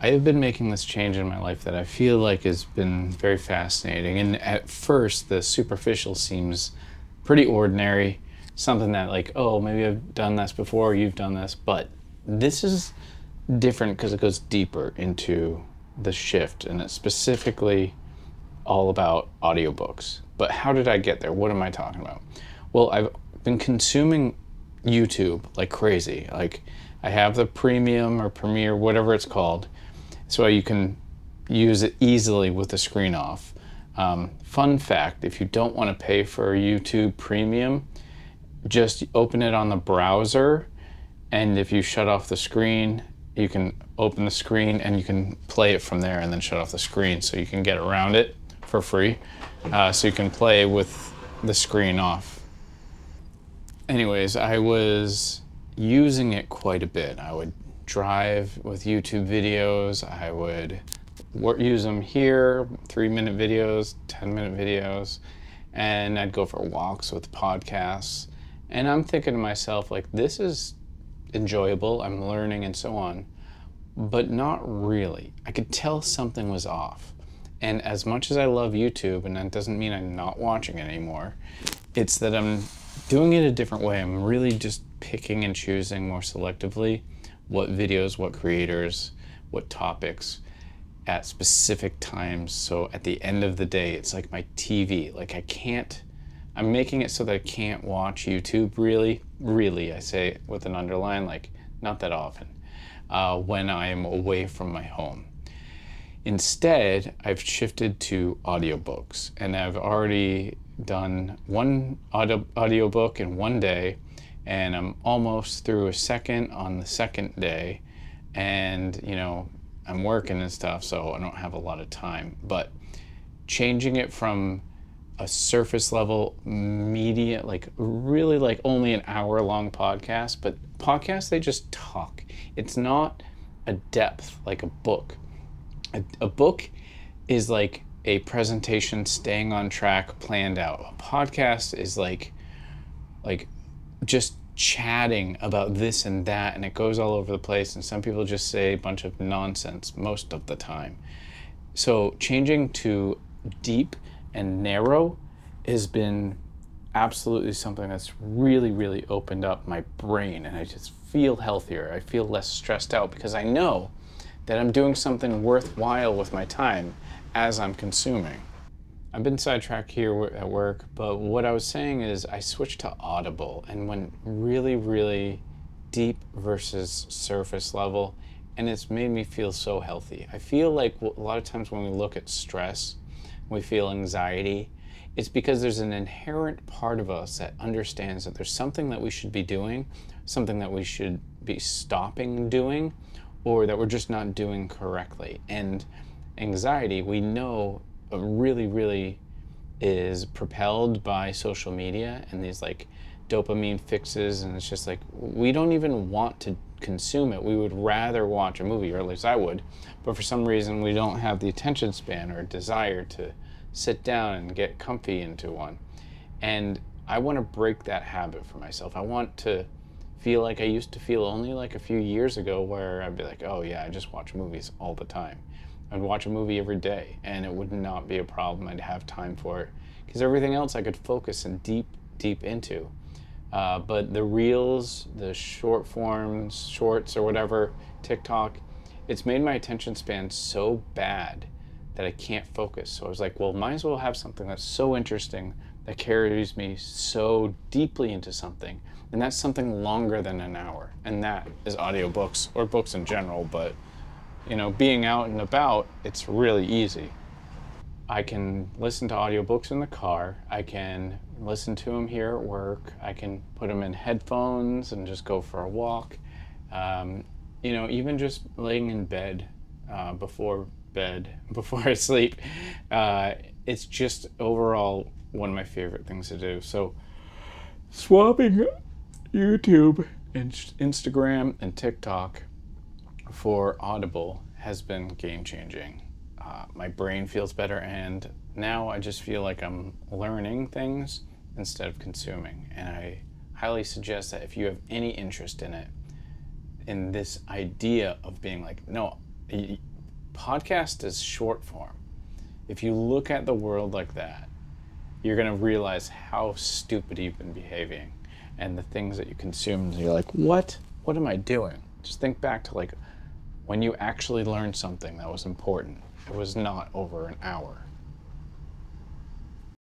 I have been making this change in my life that I feel like has been very fascinating. And at first, the superficial seems pretty ordinary, something that, like, oh, maybe I've done this before, you've done this. But this is different because it goes deeper into the shift, and it's specifically all about audiobooks. But how did I get there? What am I talking about? Well, I've been consuming YouTube like crazy. Like, I have the premium or premiere, whatever it's called, so you can use it easily with the screen off. Fun fact, if you don't want to pay for YouTube Premium, just open it on the browser, and if you shut off the screen, you can open the screen and you can play it from there and then shut off the screen, so you can get around it for free. So you can play with the screen off. Anyways, I was using it quite a bit. I would drive with YouTube videos. I would use them here, 3-minute videos, 10-minute videos, and I'd go for walks with podcasts. And I'm thinking to myself, like, this is enjoyable, I'm learning and so on, but not really. I could tell something was off. And as much as I love YouTube, and that doesn't mean I'm not watching it anymore, it's that I'm doing it a different way. I'm really just picking and choosing more selectively what videos, what creators, what topics at specific times. So at the end of the day, it's like my TV. Like, I'm making it so that I can't watch YouTube really, I say with an underline, like, not that often, when I'm away from my home. Instead, I've shifted to audiobooks, and I've already done one audiobook in one day, and I'm almost through a second on the second day. And, I'm working and stuff, so I don't have a lot of time. But changing it from a surface level media, like really like only an hour long podcast, but podcasts, they just talk. It's not a depth like a book. A book is like a presentation, staying on track, planned out. A podcast is like just chatting about this and that, and it goes all over the place, and some people just say a bunch of nonsense most of the time. So changing to deep and narrow has been absolutely something that's really opened up my brain, and I just feel healthier. I feel less stressed out because I know that I'm doing something worthwhile with my time as I'm consuming. I've been sidetracked here at work, but what I was saying is I switched to Audible and went really deep versus surface level, and it's made me feel so healthy. I feel like a lot of times when we look at stress, we feel anxiety, it's because there's an inherent part of us that understands that there's something that we should be doing, something that we should be stopping doing, or that we're just not doing correctly. And anxiety, we know, really is propelled by social media and these like dopamine fixes, and it's just like we don't even want to consume it. We would rather watch a movie, or at least I would, but for some reason we don't have the attention span or desire to sit down and get comfy into one. And I want to break that habit for myself. I want to feel like I used to feel only like a few years ago, where I'd be like, oh yeah, I just watch movies all the time. I'd watch a movie every day and it would not be a problem. I'd have time for it because everything else I could focus and deep into. But the reels, the short forms, shorts or whatever, TikTok, it's made my attention span so bad that I can't focus. So I was like, well, might as well have something that's so interesting that carries me so deeply into something. And that's something longer than an hour. And that is audiobooks or books in general. But, being out and about, it's really easy. I can listen to audiobooks in the car. I can listen to them here at work. I can put them in headphones and just go for a walk. Even just laying in bed, before I sleep. It's just overall one of my favorite things to do. So swapping YouTube and Instagram and TikTok for Audible has been game changing. My brain feels better, and now I just feel like I'm learning things instead of consuming. And I highly suggest that if you have any interest in it, in this idea of being like, no, podcast is short form. If you look at the world like that, you're going to realize how stupid you've been behaving and the things that you consumed. You're like, what am I doing? Just think back to when you actually learned something that was important. It was not over an hour.